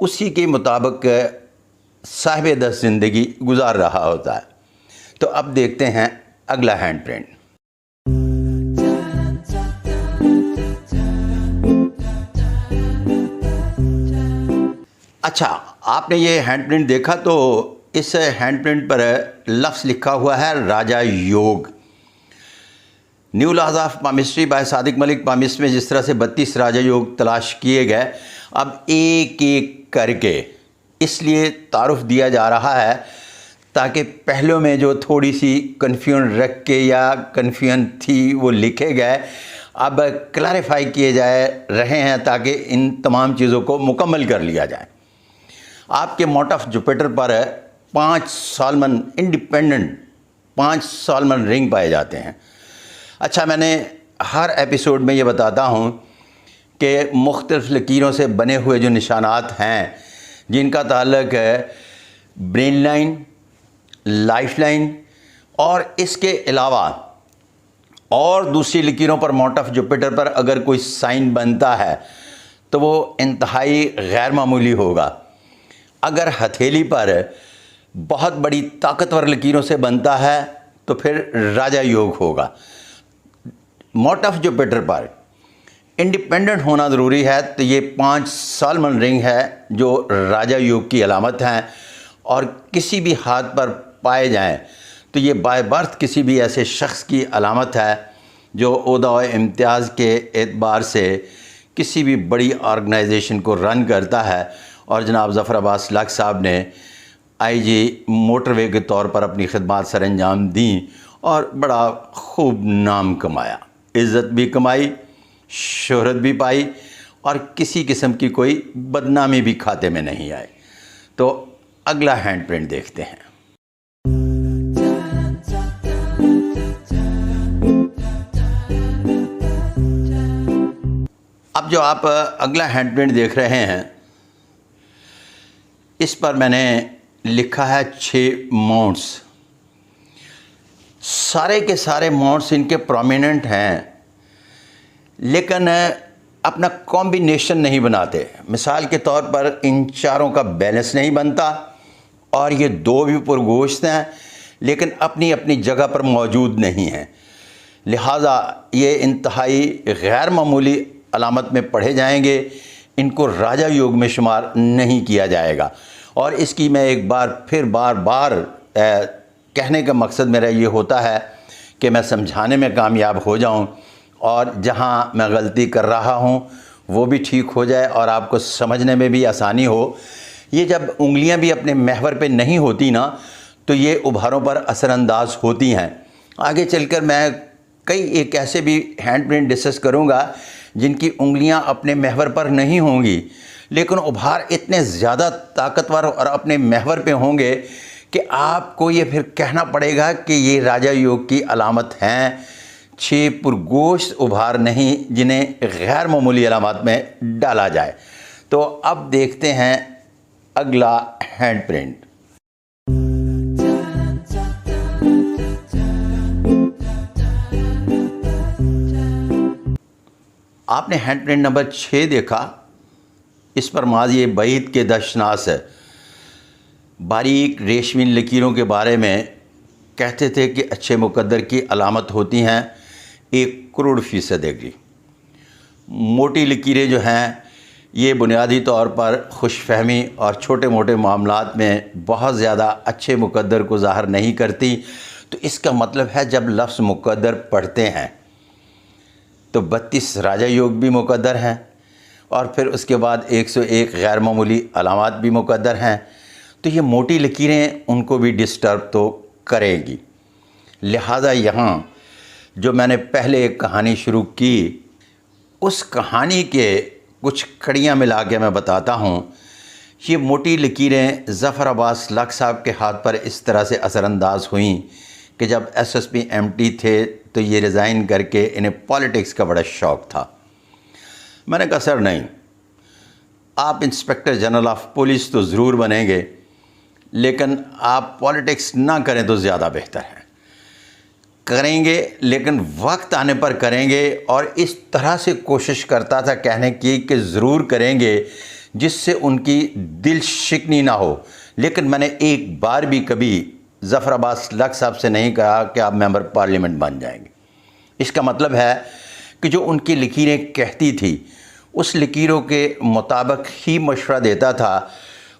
اسی کے مطابق صاحب دست زندگی گزار رہا ہوتا ہے۔ تو اب دیکھتے ہیں اگلا ہینڈ پرنٹ۔ اچھا، آپ نے یہ ہینڈ پرنٹ دیکھا تو اس ہینڈ پرنٹ پر لفظ لکھا ہوا ہے Raja Yog. New laws of palmistry by Sadiq Malik palms میں جس طرح سے 32 راجا یوگ تلاش کیے گئے، اب ایک ایک کر کے اس لیے تعارف دیا جا رہا ہے تاکہ پہلوں میں جو تھوڑی سی کنفیوژن رکھ کے یا کنفیوژن تھی وہ لکھے گئے، اب کلیریفائی کیے جائے رہے ہیں تاکہ ان تمام چیزوں کو مکمل کر لیا جائے۔ آپ کے مونٹ آف جوپیٹر پر 5 سالمن انڈیپینڈنٹ 5 سالمن رنگ پائے جاتے ہیں۔ اچھا، میں نے ہر ایپیسوڈ میں یہ بتاتا ہوں کہ مختلف لکیروں سے بنے ہوئے جو نشانات ہیں جن کا تعلق ہے برین لائن، لائف لائن اور اس کے علاوہ اور دوسری لکیروں پر مونٹ آف جوپیٹر پر اگر کوئی سائن بنتا ہے تو وہ انتہائی غیر معمولی ہوگا۔ اگر ہتھیلی پر بہت بڑی طاقتور لکیروں سے بنتا ہے تو پھر راجا یوگ ہوگا۔ Mount of Jupiter per independent ہونا ضروری ہے تو یہ 5 سالمن رنگ ہے جو راجا یوگ کی علامت ہیں، اور کسی بھی ہاتھ پر پائے جائیں تو یہ بائی برتھ کسی بھی ایسے شخص کی علامت ہے جو عہدہ و امتیاز کے اعتبار سے کسی بھی بڑی آرگنائزیشن کو رن کرتا ہے۔ اور جناب ظفر عباس لاکھ صاحب نے آئی جی موٹر وے کے طور پر اپنی خدمات سر انجام دیں اور بڑا خوب نام کمایا، عزت بھی کمائی، شہرت بھی پائی، اور کسی قسم کی کوئی بدنامی بھی کھاتے میں نہیں آئی۔ تو اگلا ہینڈ پرنٹ دیکھتے ہیں۔ اب جو آپ اگلا ہینڈ پرنٹ دیکھ رہے ہیں اس پر میں نے لکھا ہے 6 ماؤنٹس۔ سارے کے سارے ماؤنٹس ان کے پرومیننٹ ہیں لیکن اپنا کمبینیشن نہیں بناتے۔ مثال کے طور پر ان چاروں کا بیلنس نہیں بنتا، اور یہ 2 بھی پرگوشت ہیں لیکن اپنی اپنی جگہ پر موجود نہیں ہیں، لہٰذا یہ انتہائی غیر معمولی علامت میں پڑھے جائیں گے، ان کو راجا یوگ میں شمار نہیں کیا جائے گا۔ اور اس کی میں ایک بار پھر بار کہنے کا مقصد میرا یہ ہوتا ہے کہ میں سمجھانے میں کامیاب ہو جاؤں، اور جہاں میں غلطی کر رہا ہوں وہ بھی ٹھیک ہو جائے اور آپ کو سمجھنے میں بھی آسانی ہو۔ یہ جب انگلیاں بھی اپنے محور پہ نہیں ہوتی نا تو یہ ابھاروں پر اثر انداز ہوتی ہیں۔ آگے چل کر میں کئی ایک ایسے بھی ہینڈ پرنٹ ڈسکس کروں گا جن کی انگلیاں اپنے محور پر نہیں ہوں گی لیکن ابھار اتنے زیادہ طاقتور اور اپنے محور پہ ہوں گے کہ آپ کو یہ پھر کہنا پڑے گا کہ یہ راجا یوگ کی علامت ہیں۔ 6 پرگوشت ابھار نہیں جنہیں غیر معمولی علامات میں ڈالا جائے۔ تو اب دیکھتے ہیں اگلا ہینڈ پرنٹ۔ آپ نے ہینڈ پرنٹ نمبر 6 دیکھا، اس پر ماضی بعید کے دشناس ہے، باریک ریشمی لکیروں کے بارے میں کہتے تھے کہ اچھے مقدر کی علامت ہوتی ہیں 1 کروڑ فیصد ایگری۔ موٹی لکیریں جو ہیں یہ بنیادی طور پر خوش فہمی اور چھوٹے موٹے معاملات میں بہت زیادہ اچھے مقدر کو ظاہر نہیں کرتی، تو اس کا مطلب ہے جب لفظ مقدر پڑھتے ہیں تو 32 راجا یوگ بھی مقدر ہیں، اور پھر اس کے بعد 101 غیر معمولی علامات بھی مقدر ہیں، تو یہ موٹی لکیریں ان کو بھی ڈسٹرب تو کریں گی۔ لہٰذا یہاں جو میں نے پہلے ایک کہانی شروع کی، اس کہانی کے کچھ کڑیاں ملا کے میں بتاتا ہوں۔ یہ موٹی لکیریں ظفر عباس لاکھ صاحب کے ہاتھ پر اس طرح سے اثر انداز ہوئیں کہ جب S S P M T تھے تو یہ ریزائن کر کے انہیں پالیٹکس کا بڑا شوق تھا۔ میں نے کہا سر نہیں، آپ انسپکٹر جنرل آف پولیس تو ضرور بنیں گے لیکن آپ پالیٹکس نہ کریں تو زیادہ بہتر ہے۔ کریں گے لیکن وقت آنے پر کریں گے، اور اس طرح سے کوشش کرتا تھا کہنے کی کہ ضرور کریں گے جس سے ان کی دل شکنی نہ ہو، لیکن میں نے ایک بار بھی کبھی ظفر عباس لق صاحب سے نہیں کہا کہ آپ ممبر پارلیمنٹ بن جائیں گے۔ اس کا مطلب ہے کہ جو ان کی لکیریں کہتی تھی اس لکیروں کے مطابق ہی مشورہ دیتا تھا،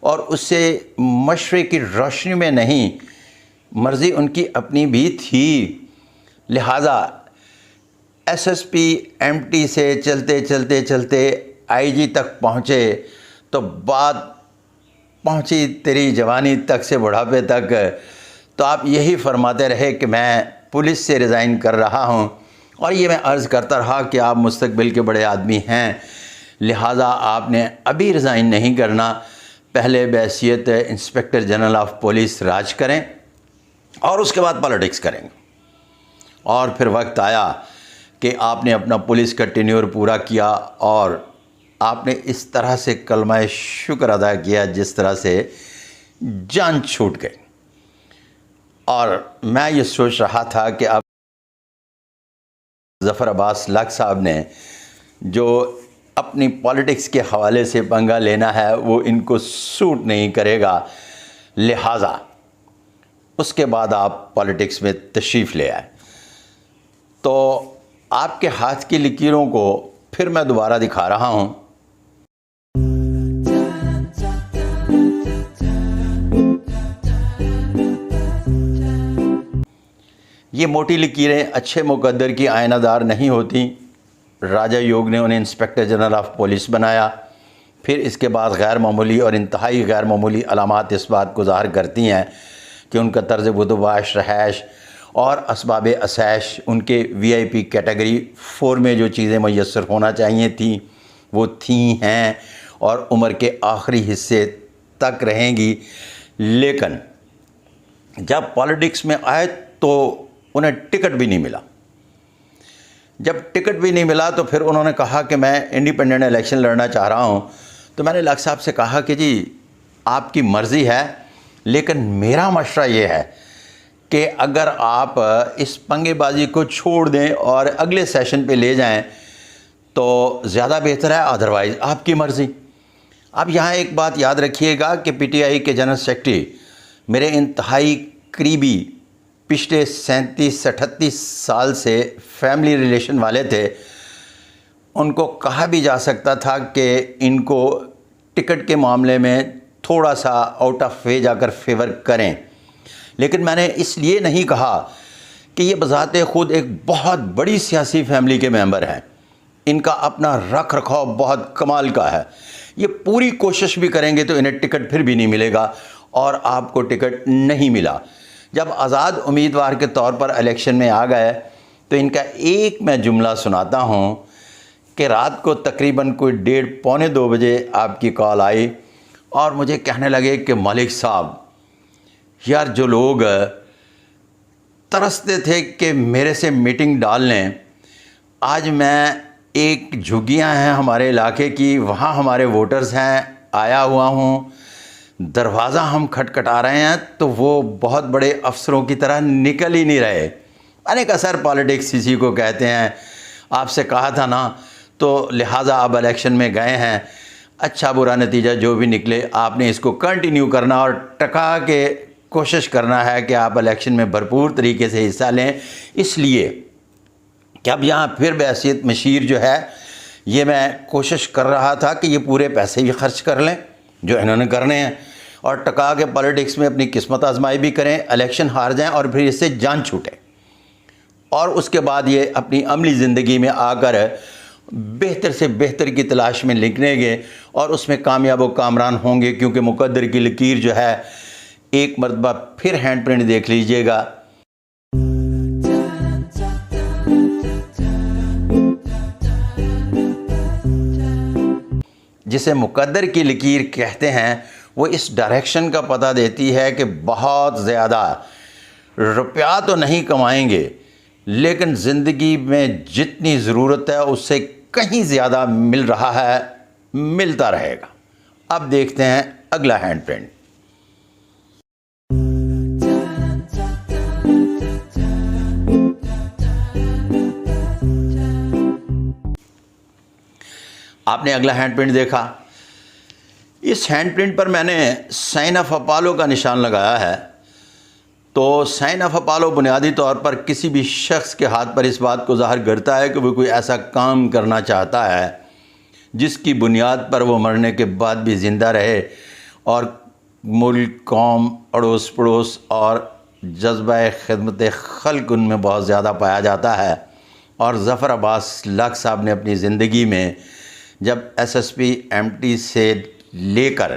اور اس سے مشورے کی روشنی میں نہیں، مرضی ان کی اپنی بھی تھی۔ لہٰذا S S P M T سے چلتے آئی جی تک پہنچے تو بات پہنچی تیری جوانی تک سے بڑھاپے تک، تو آپ یہی فرماتے رہے کہ میں پولیس سے ریزائن کر رہا ہوں، اور یہ میں عرض کرتا رہا کہ آپ مستقبل کے بڑے آدمی ہیں، لہٰذا آپ نے ابھی ریزائن نہیں کرنا، پہلے بحیثیت انسپکٹر جنرل آف پولیس راج کریں اور اس کے بعد پالیٹکس کریں گے۔ اور پھر وقت آیا کہ آپ نے اپنا پولیس کا ٹینیور پورا کیا، اور آپ نے اس طرح سے کلمہ شکر ادا کیا جس طرح سے جان چھوٹ گئی۔ اور میں یہ سوچ رہا تھا کہ اب ظفر عباس لق صاحب نے جو اپنی پالیٹکس کے حوالے سے پنگا لینا ہے وہ ان کو سوٹ نہیں کرے گا، لہٰذا اس کے بعد آپ پالیٹکس میں تشریف لے آئے۔ تو آپ کے ہاتھ کی لکیروں کو پھر میں دوبارہ دکھا رہا ہوں۔ یہ موٹی لکیریں اچھے مقدر کی آئینہ دار نہیں ہوتی۔ راجہ یوگ نے انہیں انسپکٹر جنرل آف پولیس بنایا، پھر اس کے بعد غیر معمولی اور انتہائی غیر معمولی علامات اس بات کو ظاہر کرتی ہیں کہ ان کا طرز بدوباش، رہائش اور اسباب اسائش ان کے وی آئی پی کیٹیگری 4 میں جو چیزیں میسر ہونا چاہیے تھیں وہ تھیں ہیں، اور عمر کے آخری حصے تک رہیں گی۔ لیکن جب پالیٹکس میں آئے تو انہیں ٹکٹ بھی نہیں ملا۔ جب ٹکٹ بھی نہیں ملا تو پھر انہوں نے کہا کہ میں انڈیپینڈنٹ الیکشن لڑنا چاہ رہا ہوں۔ تو میں نے لق صاحب سے کہا کہ جی آپ کی مرضی ہے، لیکن میرا مشورہ یہ ہے کہ اگر آپ اس پنگے بازی کو چھوڑ دیں اور اگلے سیشن پہ لے جائیں تو زیادہ بہتر ہے، ادروائز آپ کی مرضی۔ اب یہاں ایک بات یاد رکھیے گا کہ پی ٹی آئی کے جنرل سیکرٹری میرے انتہائی قریبی پچھلے 37-38 سال سے فیملی ریلیشن والے تھے۔ ان کو کہا بھی جا سکتا تھا کہ ان کو ٹکٹ کے معاملے میں تھوڑا سا آؤٹ آف وے جا کر فیور کریں، لیکن میں نے اس لیے نہیں کہا کہ یہ بذات خود ایک بہت بڑی سیاسی فیملی کے ممبر ہیں، ان کا اپنا رکھ رکھاؤ بہت کمال کا ہے، یہ پوری کوشش بھی کریں گے تو انہیں ٹکٹ پھر بھی نہیں ملے گا، اور آپ کو ٹکٹ نہیں ملا۔ جب آزاد امیدوار کے طور پر الیکشن میں آ گئے تو ان کا ایک میں جملہ سناتا ہوں کہ رات کو تقریباً کوئی 1:30-2 بجے آپ کی کال آئی اور مجھے کہنے لگے کہ ملک صاحب یار جو لوگ ترستے تھے کہ میرے سے میٹنگ ڈال لیں، آج میں ایک جھگیاں ہیں ہمارے علاقے کی، وہاں ہمارے ووٹرز ہیں، آیا ہوا ہوں، دروازہ ہم کھٹکھٹا رہے ہیں تو وہ بہت بڑے افسروں کی طرح نکل ہی نہیں رہے۔ میں نے کہا سر پالیٹکس اسی کو کہتے ہیں، آپ سے کہا تھا نا، تو لہٰذا آپ الیکشن میں گئے ہیں، اچھا برا نتیجہ جو بھی نکلے آپ نے اس کو کنٹینیو کرنا اور ٹکا کے کوشش کرنا ہے کہ آپ الیکشن میں بھرپور طریقے سے حصہ لیں۔ اس لیے کہ اب یہاں پھر بحیثیت مشیر جو ہے یہ میں کوشش کر رہا تھا کہ یہ پورے پیسے بھی خرچ کر لیں جو انہوں نے کرنے ہیں، اور ٹکا کے پالیٹکس میں اپنی قسمت آزمائی بھی کریں، الیکشن ہار جائیں اور پھر اس سے جان چھوٹے، اور اس کے بعد یہ اپنی عملی زندگی میں آ کر بہتر سے بہتر کی تلاش میں نکلیں گے اور اس میں کامیاب و کامران ہوں گے، کیونکہ مقدر کی لکیر جو ہے ایک مرتبہ پھر ہینڈ پرنٹ دیکھ لیجئے گا۔ جسے مقدر کی لکیر کہتے ہیں وہ اس ڈائریکشن کا پتہ دیتی ہے کہ بہت زیادہ روپیہ تو نہیں کمائیں گے لیکن زندگی میں جتنی ضرورت ہے اس سے کہیں زیادہ مل رہا ہے، ملتا رہے گا۔ اب دیکھتے ہیں اگلا ہینڈ پرنٹ۔ آپ نے اگلا ہینڈ پرنٹ دیکھا، اس ہینڈ پرنٹ پر میں نے سائن آف اپالو کا نشان لگایا ہے۔ تو سائن آف اپالو بنیادی طور پر کسی بھی شخص کے ہاتھ پر اس بات کو ظاہر کرتا ہے کہ وہ کوئی ایسا کام کرنا چاہتا ہے جس کی بنیاد پر وہ مرنے کے بعد بھی زندہ رہے، اور ملک، قوم، اڑوس پڑوس اور جذبہ خدمت خلق ان میں بہت زیادہ پایا جاتا ہے۔ اور ظفر عباس لاکھ صاحب نے اپنی زندگی میں جب S S P M T سے لے کر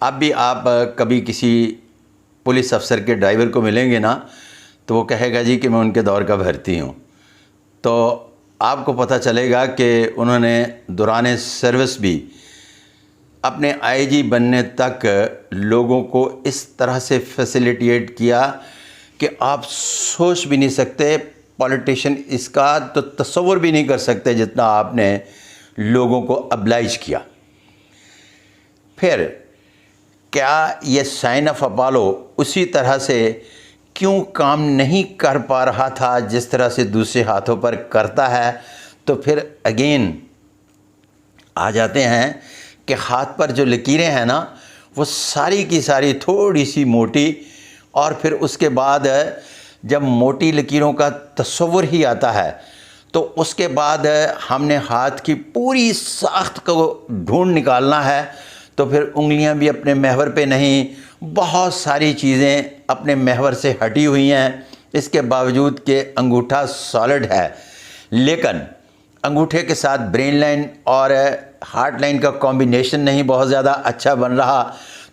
اب بھی آپ کبھی کسی پولیس افسر کے ڈرائیور کو ملیں گے نا تو وہ کہے گا جی کہ میں ان کے دور کا بھرتی ہوں، تو آپ کو پتہ چلے گا کہ انہوں نے دوران سروس بھی اپنے آئی جی بننے تک لوگوں کو اس طرح سے فیسیلیٹیٹ کیا کہ آپ سوچ بھی نہیں سکتے، پولیٹیشین اس کا تو تصور بھی نہیں کر سکتے جتنا آپ نے لوگوں کو ابلائج کیا۔ پھر کیا یہ سائن آف اپالو اسی طرح سے کیوں کام نہیں کر پا رہا تھا جس طرح سے دوسرے ہاتھوں پر کرتا ہے؟ تو پھر اگین آ جاتے ہیں کہ ہاتھ پر جو لکیریں ہیں نا وہ ساری کی ساری تھوڑی سی موٹی، اور پھر اس کے بعد جب موٹی لکیروں کا تصور ہی آتا ہے تو اس کے بعد ہم نے ہاتھ کی پوری ساخت کو ڈھونڈ نکالنا ہے، تو پھر انگلیاں بھی اپنے محور پہ نہیں، بہت ساری چیزیں اپنے محور سے ہٹی ہوئی ہیں، اس کے باوجود کہ انگوٹھا سالڈ ہے، لیکن انگوٹھے کے ساتھ برین لائن اور ہارٹ لائن کا کمبینیشن نہیں بہت زیادہ اچھا بن رہا۔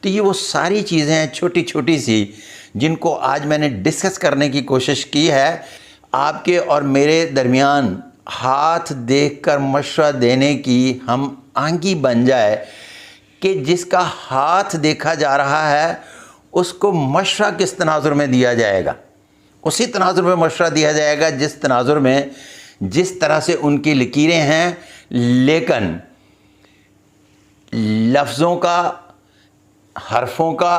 تو یہ وہ ساری چیزیں ہیں چھوٹی چھوٹی سی جن کو آج میں نے ڈسکس کرنے کی کوشش کی ہے۔ آپ کے اور میرے درمیان ہاتھ دیکھ کر مشورہ دینے کی ہم آنگی بن جائے کہ جس کا ہاتھ دیکھا جا رہا ہے اس کو مشورہ کس تناظر میں دیا جائے گا، اسی تناظر میں مشورہ دیا جائے گا جس تناظر میں جس طرح سے ان کی لکیریں ہیں، لیکن لفظوں کا، حرفوں کا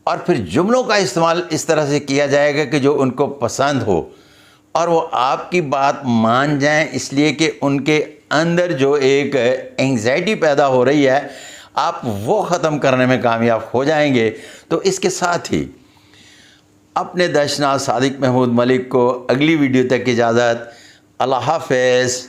اور پھر جملوں کا استعمال اس طرح سے کیا جائے گا کہ جو ان کو پسند ہو اور وہ آپ کی بات مان جائیں، اس لیے کہ ان کے اندر جو ایک اینگزائٹی پیدا ہو رہی ہے آپ وہ ختم کرنے میں کامیاب ہو جائیں گے۔ تو اس کے ساتھ ہی اپنے دشناس صادق محمود ملک کو اگلی ویڈیو تک اجازت۔ اللہ حافظ۔